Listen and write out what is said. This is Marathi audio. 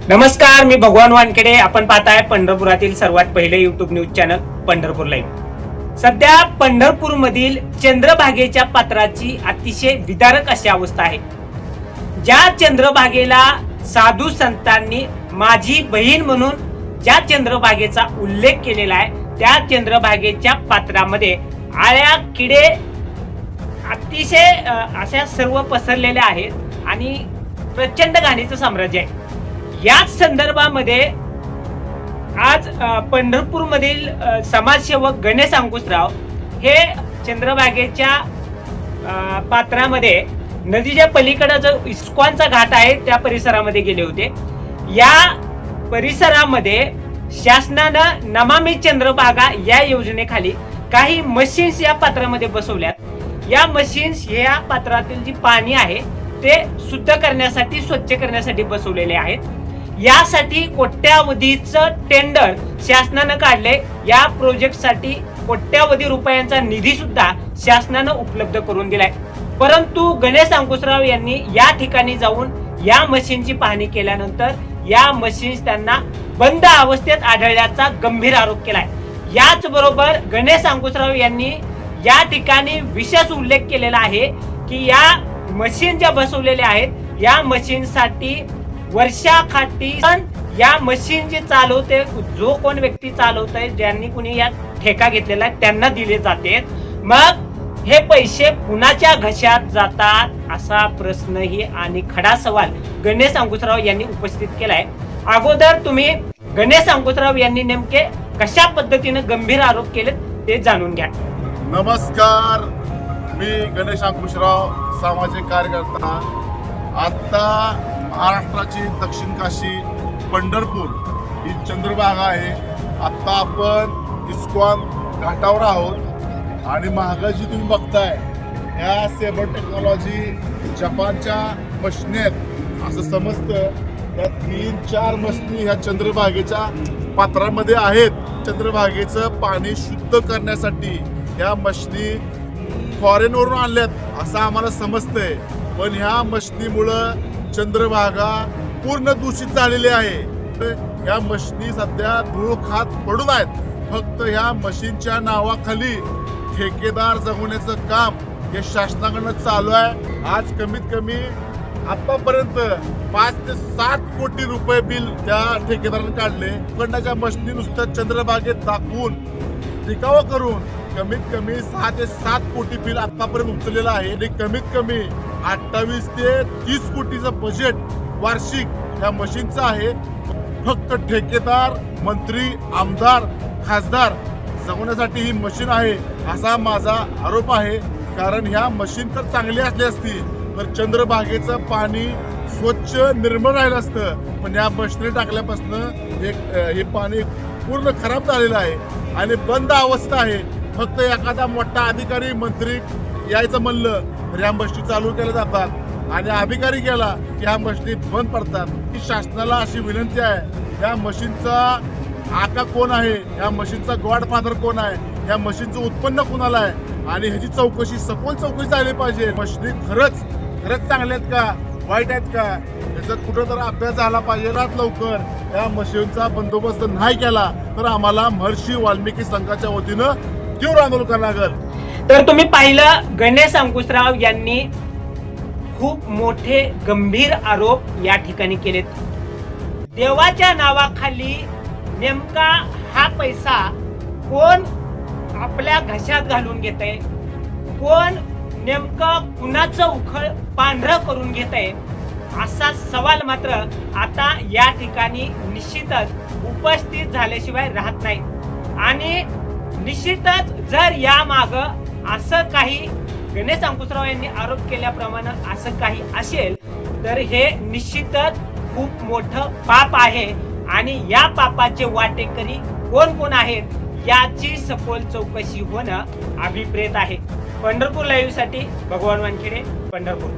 नमस्कार, मी भगवान वानखेडे. आपण पाहताय पंढरपुरातील सर्वात पहिले YouTube news channel Pandharpur live. सध्या पंढरपूर मधील चंद्रभागेच्या पात्राची अतिशय विदारक अशी अवस्था आहे. ज्या चंद्रभागेला साधू संतांनी माझी बहीण म्हणून ज्या चंद्रभागेचा उल्लेख केलेला आहे, त्या चंद्रभागेच्या पात्रामध्ये आळ्या किडे अतिशय अशा सर्व पसरलेले आहेत आणि प्रचंड घाणीचं साम्राज्य आहे. याच संदर्भामध्ये आज पंढरपूर मधील समाजसेवक गणेश अंकुशराव हे चंद्रभागेच्या पात्रामध्ये नदीच्या पलीकडे जो इस्कॉनचा घाट आहे त्या परिसरामध्ये गेले होते. या परिसरामध्ये शासनानं नमामि चंद्रभागा या योजनेखाली काही मशीन्स या पात्रामध्ये बसवल्यात. या मशीन्स या पात्रातील जी पाणी आहे ते शुद्ध करण्यासाठी, स्वच्छ करण्यासाठी बसवलेले आहेत. यासाठी कोट्यावधीचं टेंडर शासनानं काढले. या प्रोजेक्टसाठी कोट्यावधी रुपयांचा निधी सुद्धा शासनानं उपलब्ध करून दिलाय. परंतु गणेश अंकुशराव यांनी या ठिकाणी जाऊन या मशीनची पाहणी केल्यानंतर या मशीन्स त्यांना बंद अवस्थेत आढळल्याचा गंभीर आरोप केलाय. याच बरोबर गणेश अंकुशराव यांनी या ठिकाणी विशेष उल्लेख केलेला आहे की या मशीन ज्या बसवलेल्या आहेत या मशीनसाठी वर्षाकाठी या मशीन जे चालवते, जो कोण व्यक्ती चालवतोय, ज्यांनी कुणी या ठेका घेतलेला आहे त्यांना दिले जाते. मग हे पैसे कुणाच्या घशात जातात असा प्रश्नही आणि खडा सवाल गणेश अंकुशराव यांनी उपस्थित केलाय. अगोदर तुम्ही गणेश अंकुशराव यांनी नेमके कशा पद्धतीने गंभीर आरोप केले ते जाणून घ्या. नमस्कार, मी गणेश अंकुशराव, सामाजिक कार्यकर्ता. आता महाराष्ट्राची दक्षिण काशी पंढरपूर ही चंद्रभागा आहे. आता आपण इस्कॉन घाटावर आहोत आणि महागाची तुम्ही बघताय ह्या सेबर टेक्नॉलॉजी जपानच्या मशनी आहेत असं समजतं. त्या 3-4 मशनी ह्या चंद्रभागेच्या पात्रामध्ये आहेत. चंद्रभागेचं पाणी शुद्ध करण्यासाठी ह्या मशनी फॉरेनवरून आणल्यात असं आम्हाला समजतंय. पण ह्या मशनीमुळं चंद्रभागा पूर्ण दूषित झालेली आहे. या मशीनी सध्या धूळ खात पडून आहेत. फक्त ह्या मशीनच्या नावाखाली ठेकेदार जगवण्याचं काम हे शासनाकडनं चालू आहे. आज कमीत कमी आतापर्यंत 5 ते 7 कोटी रुपये बिल त्या ठेकेदाराने काढले. उकडण्याच्या मशीनी नुसतं चंद्रभागेत दाखवून टिकावं करून कमीत कमी 6 ते 7 कोटी बिल आतापर्यंत उचललेलं आहे. आणि कमीत कमी 28 ते 30 कोटीचं बजेट वार्षिक या मशीनचं आहे. फक्त ठेकेदार, मंत्री, आमदार, खासदार जगवण्यासाठी ही मशीन आहे असा माझा आरोप आहे. कारण ह्या मशीन तर चांगली असली असती तर चंद्रभागेचं पाणी स्वच्छ निर्मळ राहिलं असतं. पण या मशिनी टाकल्यापासून हे पाणी पूर्ण खराब झालेलं आहे आणि बंद अवस्था आहे. फक्त एखादा मोठा अधिकारी, मंत्री यायचं म्हणलं तर ह्या मशिनी चालू केल्या जातात आणि अधिकारी गेला की ह्या मशिनी बंद पडतात. शासनाला अशी विनंती आहे, या मशीनचा आका कोण आहे, या मशीनचा गॉडफादर कोण आहे, या मशीनचं उत्पन्न कोणाला आहे आणि ह्याची चौकशी, सखोल चौकशी झाली पाहिजे. मशिनी खरंच चांगल्या आहेत का, वाईट आहेत का, याचा कुठं तर अभ्यास झाला पाहिजे. लवकर या मशीनचा बंदोबस्त नाही केला तर आम्हाला महर्षी वाल्मिकी संघाच्या वतीनं तीव्र आंदोलन करावं लागेल. तर तुम्ही पाहिलं, गणेश अंकुशराव यांनी खूप मोठे गंभीर आरोप या ठिकाणी केलेत. देवाच्या नावाखाली नेमका हा पैसा कोण आपल्या घशात घालून घेतय, कोण नेमकं कुणाचं उखळ पांढरं करून घेतय असा सवाल मात्र आता या ठिकाणी निश्चितच उपस्थित झाल्याशिवाय राहत नाही. आणि निश्चितच जर या माग असं काही गणेश अंकुशराव यांनी आरोप केल्याप्रमाणे असं काही असेल तर हे निश्चितच खूप मोठं पाप आहे आणि या पापाचे वाटेकरी कोण कोण आहेत याची सखोल चौकशी होणं अभिप्रेत आहे. पंढरपूर लाईव्ह साठी भगवान वानखेडे, पंढरपूर.